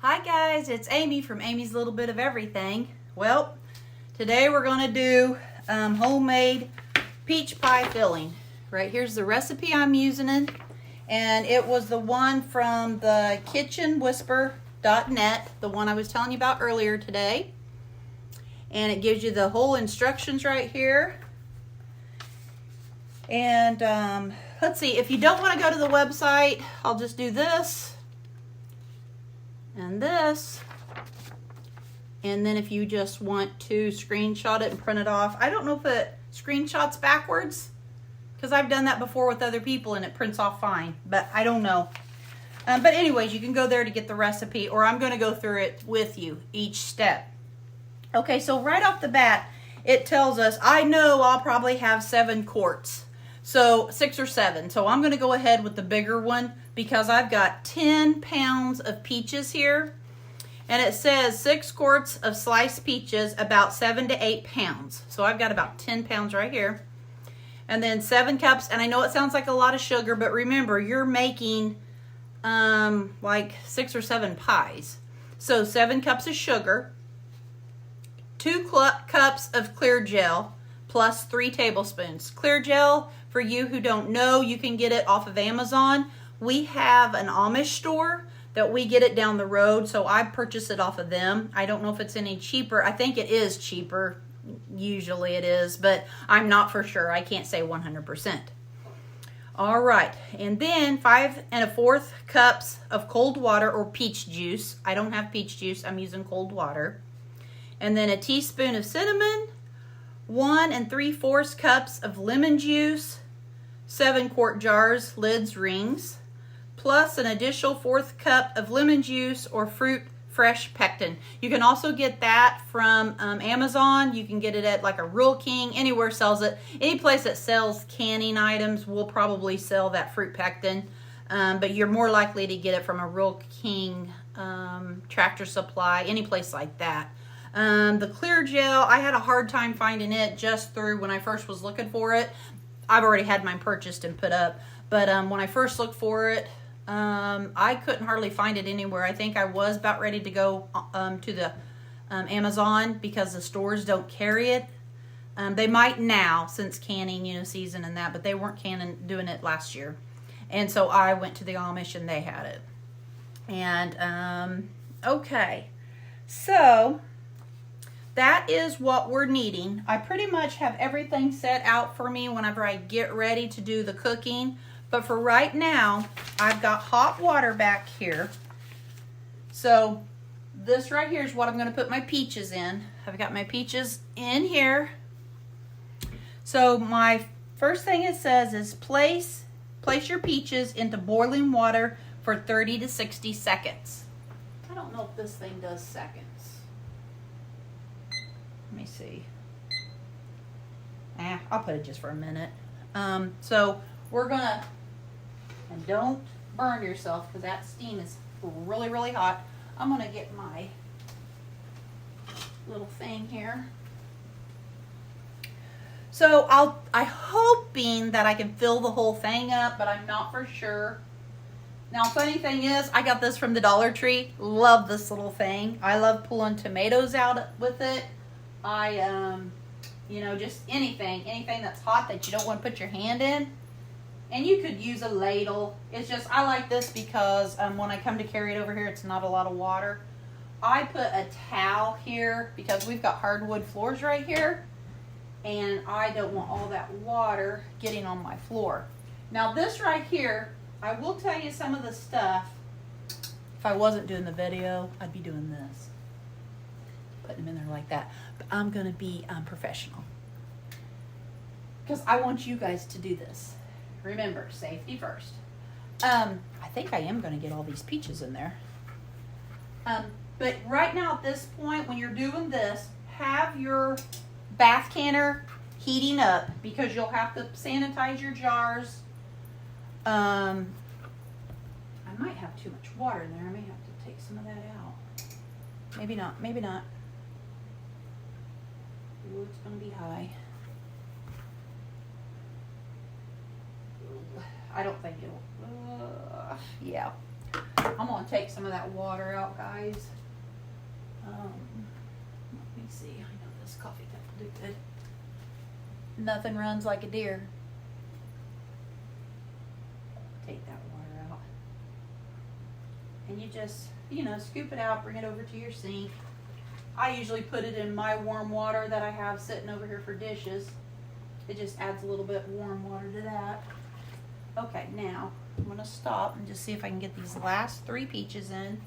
Hi guys, it's Amy from Amy's Little Bit of Everything. Well, today we're going to do homemade peach pie filling. Right here's the recipe I'm using, and it was the one from the kitchenwhisper.net, the one I was telling you about earlier today. And it gives you the whole instructions right here. And let's see, if you don't want to go to the website, I'll just do this and this. And then if you just want to screenshot it and print it off, I don't know if it screenshots backwards, because I've done that before with other people and it prints off fine, but I don't know. But anyways, you can go there to get the recipe, or I'm going to go through it with you, each step. Okay, so right off the bat, it tells us, I know I'll probably have 7 quarts. So 6 or 7. So I'm going to go ahead with the bigger one because I've got 10 pounds of peaches here. And it says 6 quarts of sliced peaches, about 7 to 8 pounds. So I've got about 10 pounds right here. And then 7 cups. And I know it sounds like a lot of sugar, but remember, you're making like 6 or 7 pies. So 7 cups of sugar. 2 cups of clear gel plus 3 tablespoons. Clear gel, for you who don't know, you can get it off of Amazon. We have an Amish store that we get it down the road, so I purchase it off of them. I don't know if it's any cheaper. I think it is cheaper. Usually it is, but I'm not for sure. I can't say 100%. All right, and then 5 1/4 cups of cold water or peach juice. I don't have peach juice. I'm using cold water. And then a teaspoon of cinnamon, 1 3/4 cups of lemon juice, 7 quart jars, lids, rings, plus an additional 1/4 cup of lemon juice or fruit fresh pectin. You can also get that from Amazon. You can get it at like a Rural King, anywhere sells it. Any place that sells canning items will probably sell that fruit pectin, but you're more likely to get it from a Rural King, Tractor Supply, any place like that. The clear gel, I had a hard time finding it just through when I first was looking for it. I've already had mine purchased and put up, but when I first looked for it, I couldn't hardly find it anywhere. I think I was about ready to go to the Amazon because the stores don't carry it. They might now since canning, season and that, but they weren't doing it last year. And so I went to the Amish and they had it. And okay, so that is what we're needing. I pretty much have everything set out for me whenever I get ready to do the cooking. But for right now, I've got hot water back here. So this right here is what I'm going to put my peaches in. I've got my peaches in here. So my first thing it says is place your peaches into boiling water for 30 to 60 seconds. I don't know if this thing does seconds. Let me see. I'll put it just for a minute. So we're gonna, and don't burn yourself because that steam is really, really hot. I'm gonna get my little thing here. So I'm hoping that I can fill the whole thing up, but I'm not for sure. Now, funny thing is, I got this from the Dollar Tree. Love this little thing. I love pulling tomatoes out with it. Just anything that's hot that you don't want to put your hand in. And you could use a ladle. It's just, I like this because when I come to carry it over here, it's not a lot of water. I put a towel here because we've got hardwood floors right here. And I don't want all that water getting on my floor. Now this right here, I will tell you some of the stuff. If I wasn't doing the video, I'd be doing this. Putting them in there like that. But I'm going to be professional. Because I want you guys to do this. Remember, safety first. I think I am going to get all these peaches in there. But right now at this point, when you're doing this, have your bath canner heating up because you'll have to sanitize your jars. I might have too much water in there. I may have to take some of that out. Maybe not. Maybe not. Ooh, it's going to be high. I don't think it'll. Yeah. I'm gonna take some of that water out, guys. Let me see. I know this coffee cup will do good. Nothing runs like a deer. Take that water out. And you just, you know, scoop it out, bring it over to your sink. I usually put it in my warm water that I have sitting over here for dishes. It just adds a little bit warm water to that. Okay, now I'm gonna stop and just see if I can get these last 3 peaches in.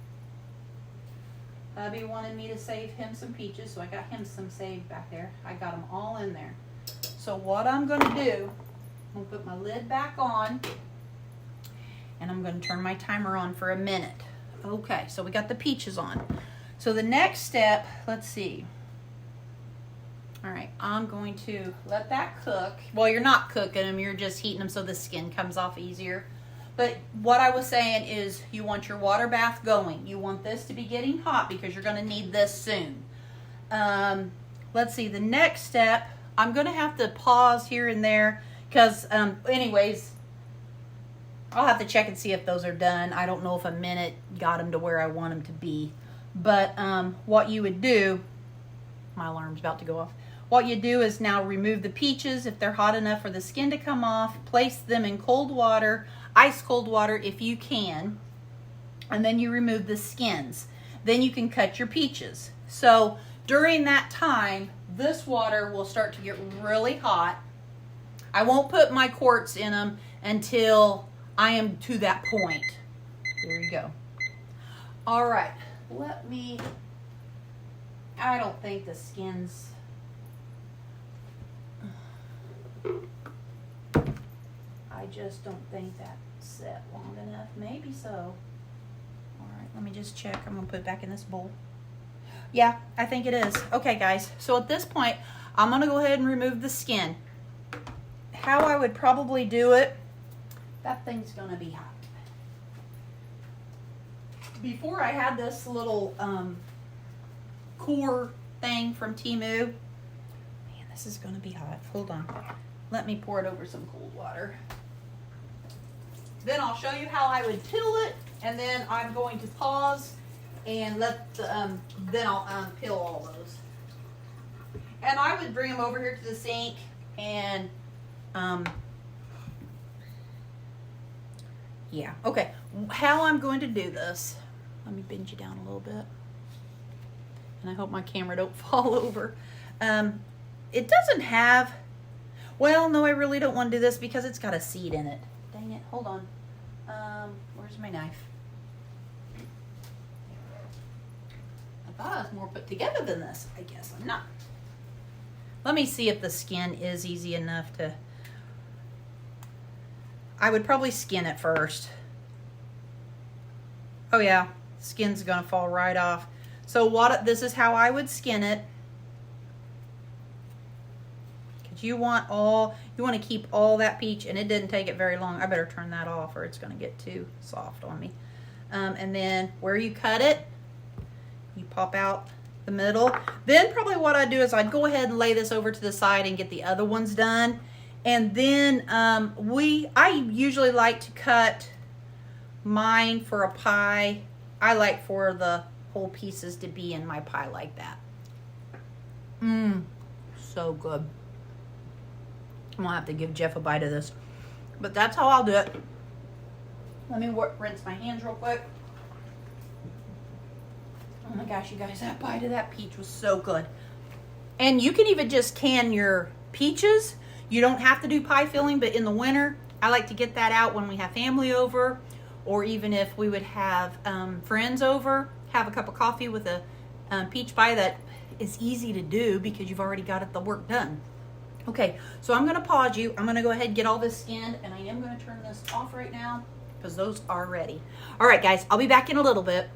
Hubby wanted me to save him some peaches, so I got him some saved back there. I got them all in there. So what I'm gonna do, I'm gonna put my lid back on and I'm gonna turn my timer on for a minute. Okay, so we got the peaches on. So the next step, let's see. All right, I'm going to let that cook. Well, you're not cooking them, you're just heating them so the skin comes off easier. But what I was saying is you want your water bath going. You want this to be getting hot because you're gonna need this soon. Let's see, the next step, I'm gonna have to pause here and there because anyways, I'll have to check and see if those are done. I don't know if a minute got them to where I want them to be. But what you would do, my alarm's about to go off. What you do is now remove the peaches if they're hot enough for the skin to come off. Place them in cold water, ice cold water if you can. And then you remove the skins. Then you can cut your peaches. So during that time, this water will start to get really hot. I won't put my quarts in them until I am to that point. There you go. All right. I don't think the skins, I just don't think that set long enough. Maybe so. All right, let me just check. I'm gonna put it back in this bowl. Yeah, I think it is. Okay, guys, so at this point, I'm gonna go ahead and remove the skin. How I would probably do it, that thing's gonna be hot. Before I had this little core thing from Temu. Man, this is gonna be hot. Hold on. Let me pour it over some cold water. Then I'll show you how I would peel it, and then I'm going to pause and let the, then I'll peel all those. And I would bring them over here to the sink and yeah, okay. How I'm going to do this, let me bend you down a little bit. And I hope my camera don't fall over. It doesn't have, well, no, I really don't want to do this because it's got a seed in it. Dang it, hold on. Where's my knife? I thought I was more put together than this. I guess I'm not. Let me see if the skin is easy enough to, I would probably skin it first. Oh yeah, skin's gonna fall right off. So this is how I would skin it. Cause you want to keep all that peach, and it didn't take it very long. I better turn that off or it's gonna get too soft on me. And then where you cut it, you pop out the middle. Then probably what I'd do is I'd go ahead and lay this over to the side and get the other ones done. And then I usually like to cut mine for a pie. I like for the whole pieces to be in my pie like that. So good. I'm gonna have to give Jeff a bite of this. But that's how I'll do it. Let me rinse my hands real quick. Oh my gosh, you guys, that bite of that peach was so good. And you can even just can your peaches. You don't have to do pie filling, but in the winter, I like to get that out when we have family over, or even if we would have friends over, have a cup of coffee with a peach pie. That is easy to do because you've already got the work done. Okay, so I'm gonna pause you. I'm gonna go ahead and get all this skinned, and I am gonna turn this off right now because those are ready. All right, guys, I'll be back in a little bit.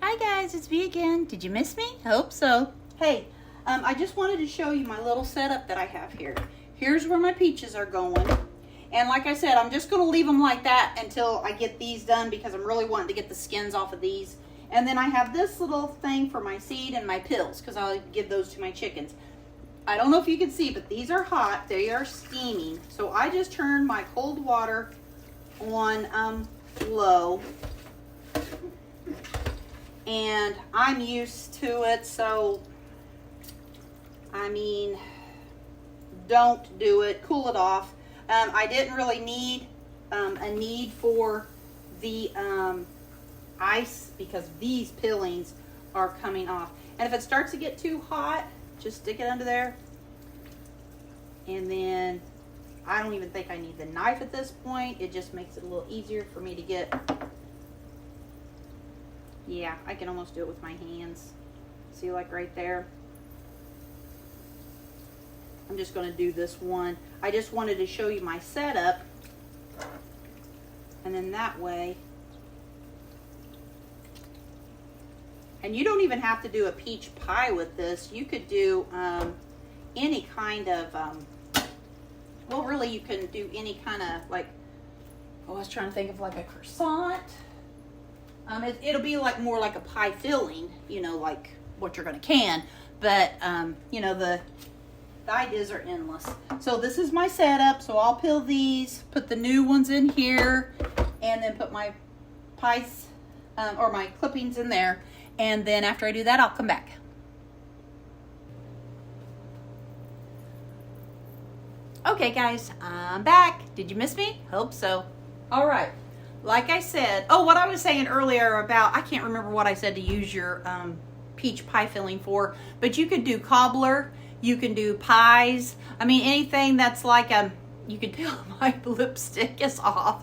Hi guys, it's me again. Did you miss me? I hope so. Hey, I just wanted to show you my little setup that I have here. Here's where my peaches are going. And like I said, I'm just going to leave them like that until I get these done because I'm really wanting to get the skins off of these. And then I have this little thing for my seed and my pills because I'll give those to my chickens. I don't know if you can see, but these are hot. They are steaming. So I just turned my cold water on low. And I'm used to it, so I mean, don't do it. Cool it off. I didn't really need a need for the ice because these peelings are coming off. And if it starts to get too hot, just stick it under there. And then I don't even think I need the knife at this point. It just makes it a little easier for me to get. Yeah, I can almost do it with my hands. See, like right there. I'm just going to do this one. I just wanted to show you my setup. And then that way. And you don't even have to do a peach pie with this. You could do any kind of, well, really you can do any kind of, like, I was trying to think of like a croissant. It'll be like more like a pie filling, you know, like what you're going to can. But, you know, the ideas are endless. So this is my setup. So I'll peel these, put the new ones in here, and then put my pies or my clippings in there. And then after I do that, I'll come back. Okay, guys, I'm back. Did you miss me? Hope so. All right. Like I said, oh, what I was saying earlier about, I can't remember what I said to use your peach pie filling for, but you could do cobbler, you can do pies. I mean, anything that's like you can tell my lipstick is off.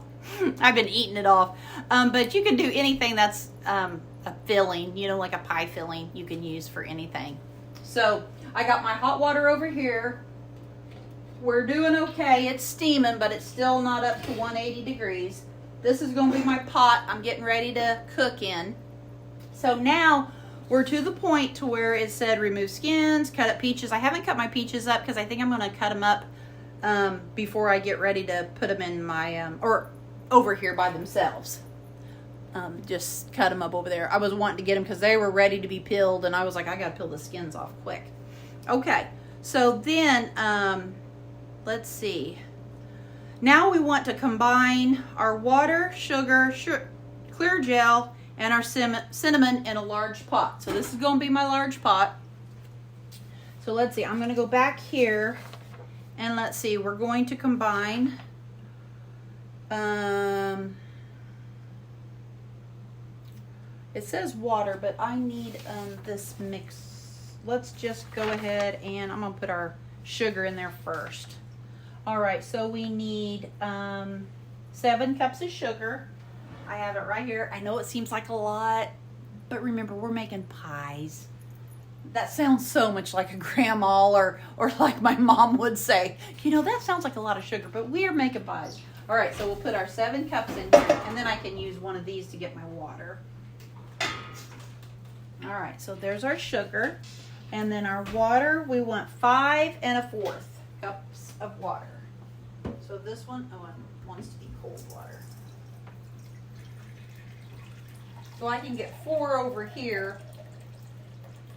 I've been eating it off. But you can do anything that's a filling, you know, like a pie filling you can use for anything. So I got my hot water over here. We're doing okay. It's steaming, but it's still not up to 180 degrees. This is going to be my pot I'm getting ready to cook in. So now we're to the point to where it said remove skins, cut up peaches. I haven't cut my peaches up because I think I'm going to cut them up before I get ready to put them in my, or over here by themselves. Just cut them up over there. I was wanting to get them because they were ready to be peeled, and I was like, I got to peel the skins off quick. Okay, so then, let's see. Now we want to combine our water, sugar, clear gel, and our cinnamon in a large pot. So this is going to be my large pot. So let's see. I'm going to go back here, and let's see. We're going to combine. It says water, but I need this mix. Let's just go ahead and I'm going to put our sugar in there first. All right, so we need 7 cups of sugar. I have it right here. I know it seems like a lot, but remember, we're making pies. That sounds so much like a grandma or like my mom would say. You know, that sounds like a lot of sugar, but we're making pies. All right, so we'll put our 7 cups in here, and then I can use one of these to get my water. All right, so there's our sugar. And then our water, we want 5 1/4 cups of water. So this one, oh, it wants to be cold water. So I can get 4 over here,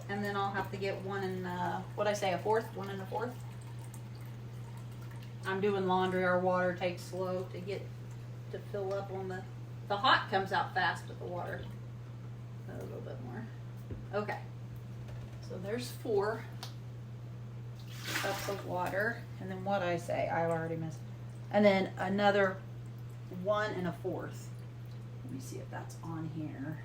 and then I'll have to get 1 and, what'd I say, 1/4? 1 1/4? I'm doing laundry. Our water takes slow to fill up on the hot comes out fast, but the water, a little bit more. Okay. So there's 4 cups of water, and then what I say, I already missed. And then another 1 1/4. Let me see if that's on here.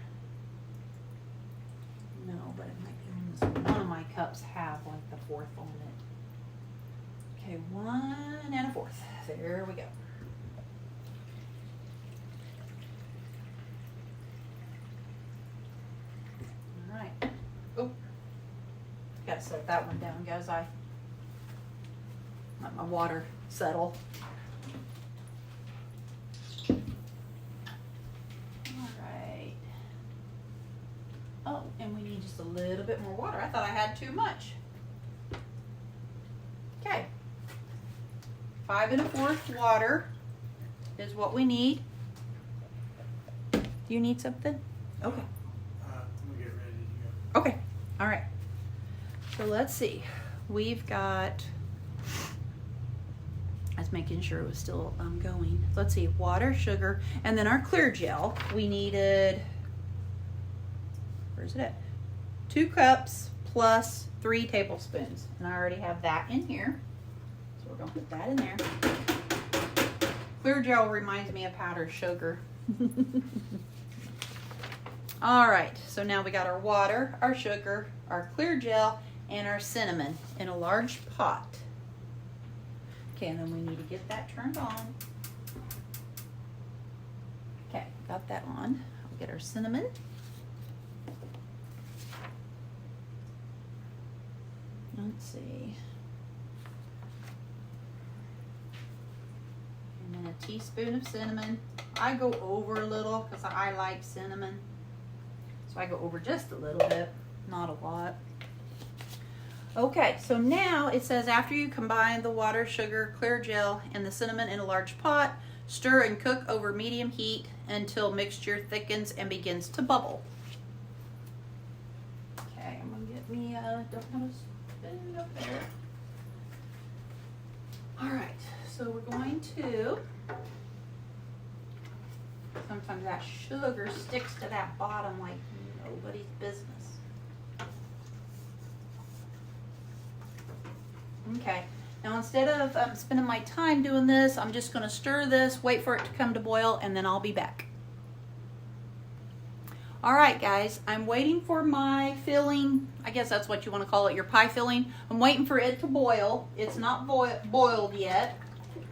No, but it might be on this. One of my cups have like the 4th on it. Okay, 1 1/4. There we go. All right. Oh. Gotta set that one down, guys. I let my water settle. All right. Oh, and we need just a little bit more water. I thought I had too much. Okay. 5 1/4 water is what we need. Do you need something? Okay. We'll get ready to go. Okay. All right. So let's see. We've got I was making sure it was still going. Let's see, water, sugar, and then our clear gel. We needed, where's it at? 2 cups plus 3 tablespoons. And I already have that in here. So we're gonna put that in there. Clear gel reminds me of powdered sugar. All right, so now we got our water, our sugar, our clear gel, and our cinnamon in a large pot. Okay, and then we need to get that turned on. Okay, got that on. We'll get our cinnamon. Let's see. And then a teaspoon of cinnamon. I go over a little because I like cinnamon. So I go over just a little bit, not a lot. Okay, so now it says after you combine the water, sugar, clear gel, and the cinnamon in a large pot, stir and cook over medium heat until mixture thickens and begins to bubble. Okay, I'm gonna get me, don't want to spin it up there. All right, so we're going to, sometimes that sugar sticks to that bottom like nobody's business. Okay, now instead of spending my time doing this, I'm just going to stir this, wait for it to come to boil, and then I'll be back. All right, guys, I'm waiting for my filling. I guess that's what you want to call it, your pie filling. I'm waiting for it to boil. It's not boiled yet,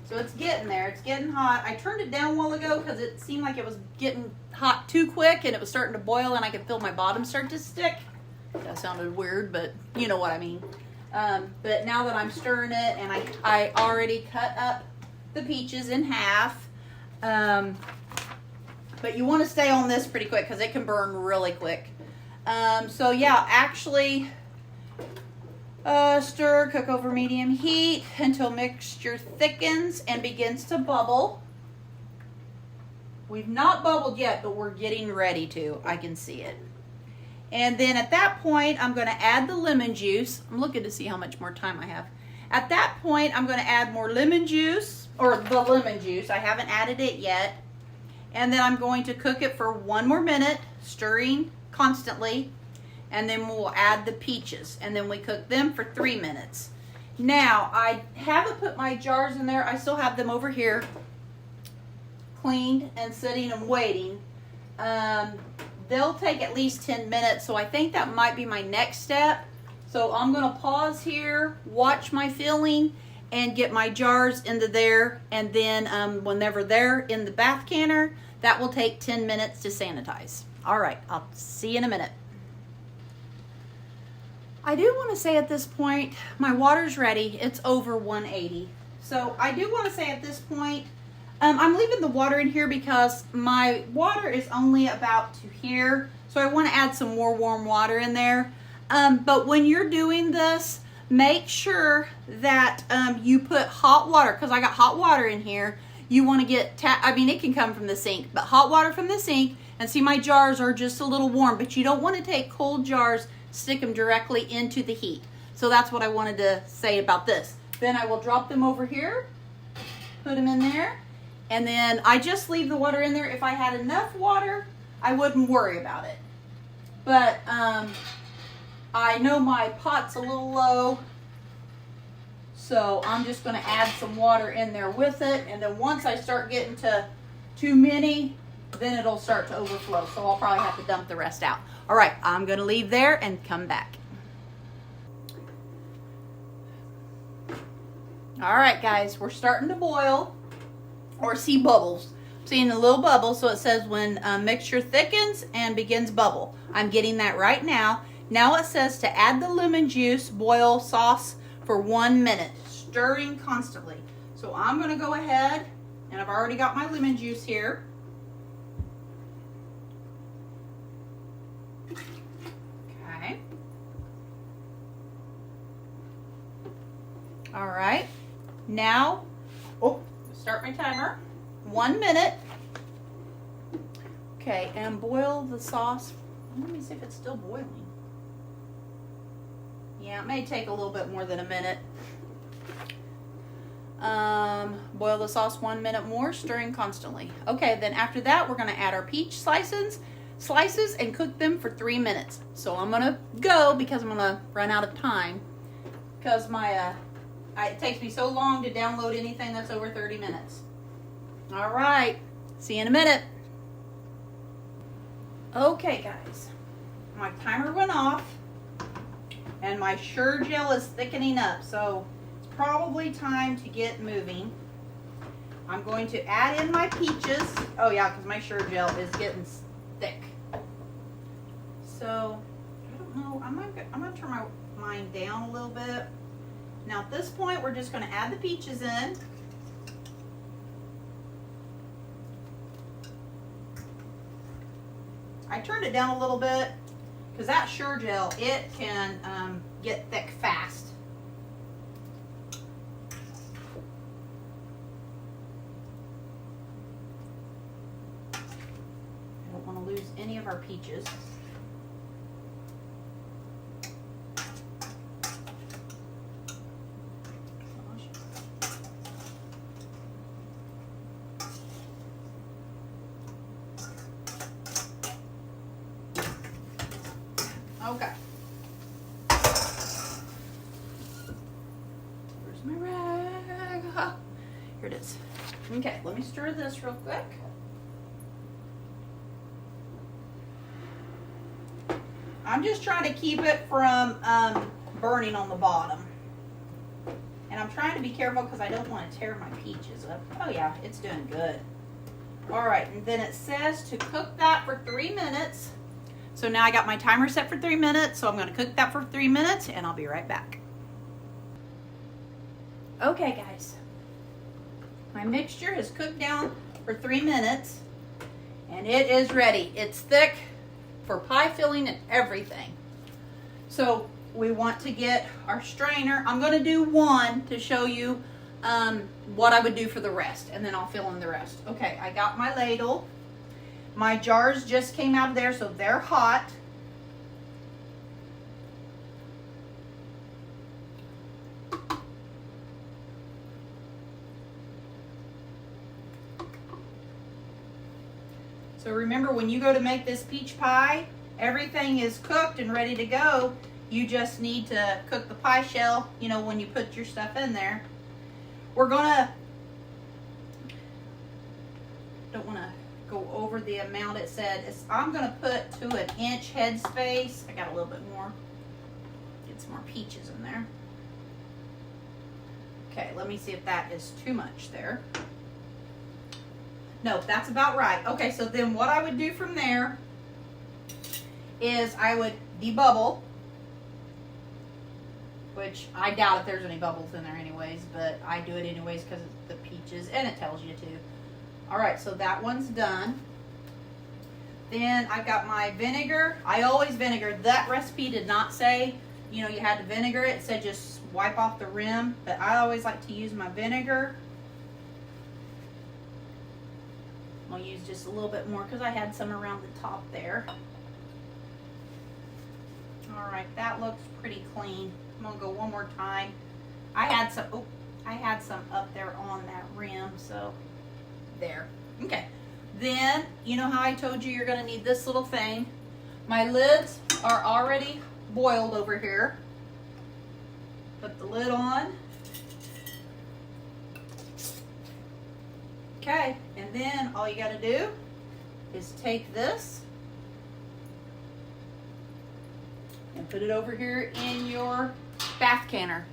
so it's getting there. It's getting hot. I turned it down a while ago because it seemed like it was getting hot too quick, and it was starting to boil, and I could feel my bottom start to stick. That sounded weird, but you know what I mean. But now that I'm stirring it, and I already cut up the peaches in half, but you want to stay on this pretty quick because it can burn really quick. So yeah, actually stir, cook over medium heat until mixture thickens and begins to bubble. We've not bubbled yet, but we're getting ready to. I can see it. And then at that point, I'm going to add the lemon juice. I'm looking to see how much more time I have. At that point, I'm going to add more lemon juice, or the lemon juice. I haven't added it yet. And then I'm going to cook it for 1 more minute, stirring constantly. And then we'll add the peaches. And then we cook them for 3 minutes. Now, I haven't put my jars in there. I still have them over here, cleaned and sitting and waiting. They'll take at least 10 minutes, so I think that might be my next step. So I'm going to pause here, watch my filling, and get my jars into there. And then whenever they're in the bath canner, that will take 10 minutes to sanitize. All right, I'll see you in a minute. I do want to say at this point, my water's ready. It's over 180. So I do want to say at this point, I'm leaving the water in here because my water is only about to here. So I want to add some more warm water in there. But when you're doing this, make sure that you put hot water, because I got hot water in here. You want to get, it can come from the sink, but hot water from the sink. And see, my jars are just a little warm, but you don't want to take cold jars, stick them directly into the heat. So that's what I wanted to say about this. Then I will drop them over here, put them in there. And then I just leave the water in there. If I had enough water, I wouldn't worry about it. But I know my pot's a little low, so I'm just going to add some water in there with it. And then once I start getting to too many, then it'll start to overflow. So I'll probably have to dump the rest out. All right, I'm going to leave there and come back. All right, guys, we're starting to boil. Or see bubbles. I'm seeing a little bubble, so it says when mixture thickens and begins bubble. I'm getting that right now. Now it says to add the lemon juice, boil sauce for 1 minute, stirring constantly. So I'm going to go ahead, and I've already got my lemon juice here. Okay. All right. Now, start my timer. 1 minute. Okay, and boil the sauce. Let me see if it's still boiling. Yeah, it may take a little bit more than a minute. Boil the sauce 1 minute more, stirring constantly. Okay, then after that, we're going to add our peach slices and cook them for 3 minutes. So I'm going to go because I'm going to run out of time because it takes me so long to download anything that's over 30 minutes. All right, see you in a minute. Okay, guys, my timer went off and my Sure-Jell is thickening up, so it's probably time to get moving. I'm going to add in my peaches. Oh yeah, because my Sure-Jell is getting thick. So, I don't know, I'm gonna turn mine down a little bit. Now at this point, we're just gonna add the peaches in. I turned it down a little bit because that Sure-Jell, it can get thick fast. I don't want to lose any of our peaches. Okay. Where's my rag? Here it is. Okay, let me stir this real quick. I'm just trying to keep it from burning on the bottom. And I'm trying to be careful because I don't want to tear my peaches up. Oh yeah, it's doing good. All right, and then it says to cook that for 3 minutes. So now I got my timer set for 3 minutes, so I'm going to cook that for 3 minutes, and I'll be right back. Okay, guys. My mixture has cooked down for 3 minutes, and it is ready. It's thick for pie filling and everything. So we want to get our strainer. I'm going to do one to show you what I would do for the rest, and then I'll fill in the rest. Okay, I got my ladle. My jars just came out of there, so they're hot. So remember, when you go to make this peach pie, everything is cooked and ready to go. You just need to cook the pie shell, you know, when you put your stuff in there. We're gonna, don't wanna go over the amount it said. I'm gonna put to 1 inch head space. I got a little bit more. Get some more peaches in there. Okay, let me see if that is too much there. No, that's about right. Okay, so then what I would do from there is I would debubble, which I doubt if there's any bubbles in there anyways, but I do it anyways because it's the peaches and it tells you to. All right, so that one's done. Then I got my vinegar. I always vinegar. That recipe did not say, you know, you had to vinegar it. It said just wipe off the rim, but I always like to use my vinegar. I'll use just a little bit more because I had some around the top there. All right, that looks pretty clean. I'm gonna go one more time. I had some up there on that rim, so there. Okay, then you know how I told you you're gonna need this little thing. My lids are already boiled over here. Put the lid on. Okay, and then all you gotta do is take this and put it over here in your bath canner.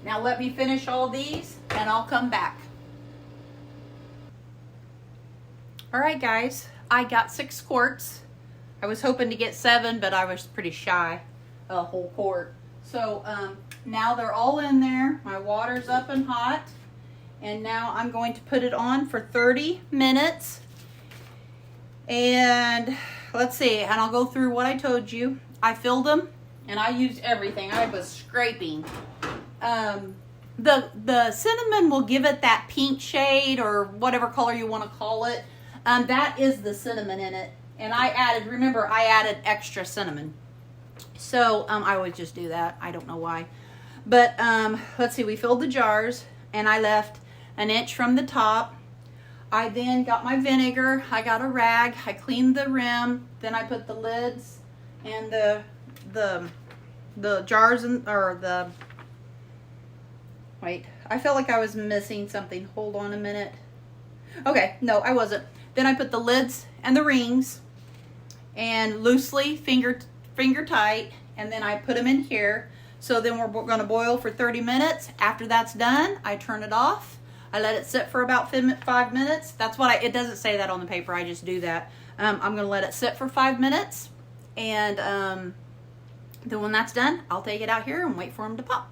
Now let me finish all these and I'll come back. All right, guys, I got 6 quarts. I was hoping to get 7, but I was pretty shy, a whole quart. So now they're all in there. My water's up and hot. And now I'm going to put it on for 30 minutes. And let's see, and I'll go through what I told you. I filled them and I used everything. I was scraping. The cinnamon will give it that pink shade or whatever color you want to call it. That is the cinnamon in it. And I added, remember, I added extra cinnamon. So I always just do that. I don't know why. But let's see, we filled the jars and I left an inch from the top. I then got my vinegar. I got a rag. I cleaned the rim. Then I put the lids and the jars wait, I felt like I was missing something. Hold on a minute. Okay, no, I wasn't. Then I put the lids and the rings and loosely finger tight, and then I put them in here. So then we're going to boil for 30 minutes. After that's done, I turn it off. I let it sit for about 5 minutes. That's what it doesn't say that on the paper. I just do that. I'm going to let it sit for 5 minutes. And then when that's done, I'll take it out here and wait for them to pop.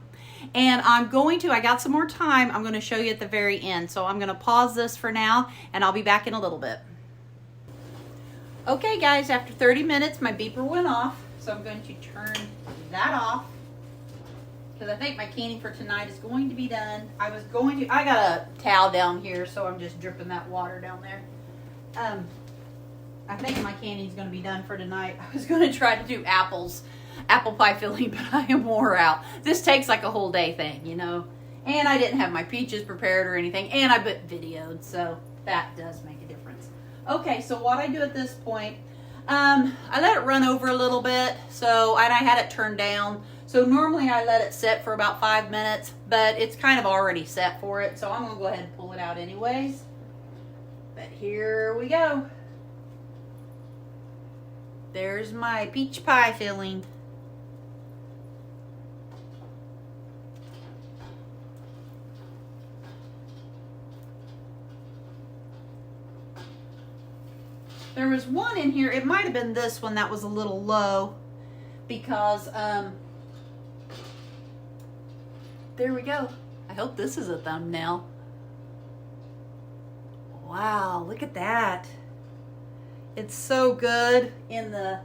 And I got some more time. I'm going to show you at the very end. So I'm going to pause this for now, and I'll be back in a little bit. Okay, guys, after 30 minutes, my beeper went off. So I'm going to turn that off, because I think my canning for tonight is going to be done. I got a towel down here, so I'm just dripping that water down there. I think my canning is going to be done for tonight. I was going to try to do apple pie filling, but I am wore out. This takes like a whole day thing, you know. And I didn't have my peaches prepared or anything, and I videoed, so that does make a difference. Okay, so what I do at this point, I let it run over a little bit, and I had it turned down. So normally I let it sit for about 5 minutes, but it's kind of already set for it, so I'm going to go ahead and pull it out anyways. But here we go. There's my peach pie filling. There was one in here, it might have been this one that was a little low, because there we go. I hope this is a thumbnail. Wow, look at that. It's so good in the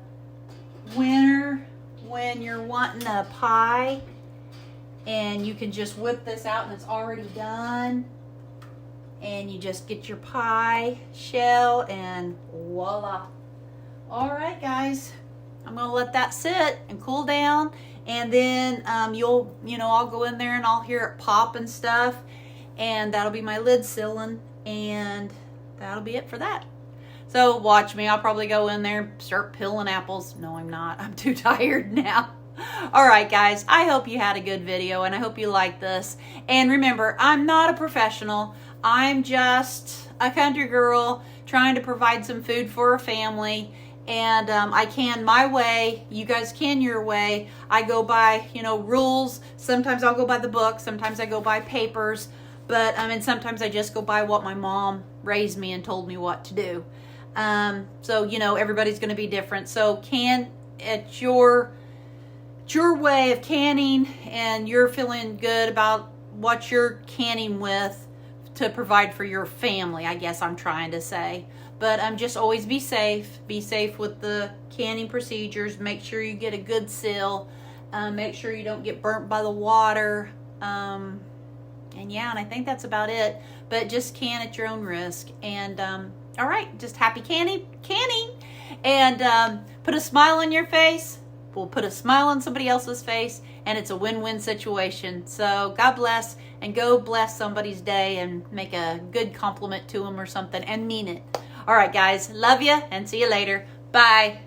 winter when you're wanting a pie and you can just whip this out and it's already done. And you just get your pie shell and voila. All right, guys, I'm gonna let that sit and cool down, and then I'll go in there and I'll hear it pop and stuff, and that'll be my lid sealing, and that'll be it for that. So watch me. I'll probably go in there, start peeling apples. No, I'm not. I'm too tired now. All right, guys, I hope you had a good video, and I hope you liked this. And remember, I'm not a professional. I'm just a country girl trying to provide some food for a family, and I can my way. You guys can your way. I go by, rules. Sometimes I'll go by the book. Sometimes I go by papers, but sometimes I just go by what my mom raised me and told me what to do. So everybody's going to be different. So it's your way of canning, and you're feeling good about what you're canning with to provide for your family, I guess I'm trying to say. But just always be safe. Be safe with the canning procedures. Make sure you get a good seal. Make sure you don't get burnt by the water. And I think that's about it. But just can at your own risk. And all right, just happy canning. And put a smile on your face. We'll put a smile on somebody else's face, and it's a win-win situation. So God bless, and go bless somebody's day and make a good compliment to them or something and mean it. All right, guys, love you and see you later. Bye.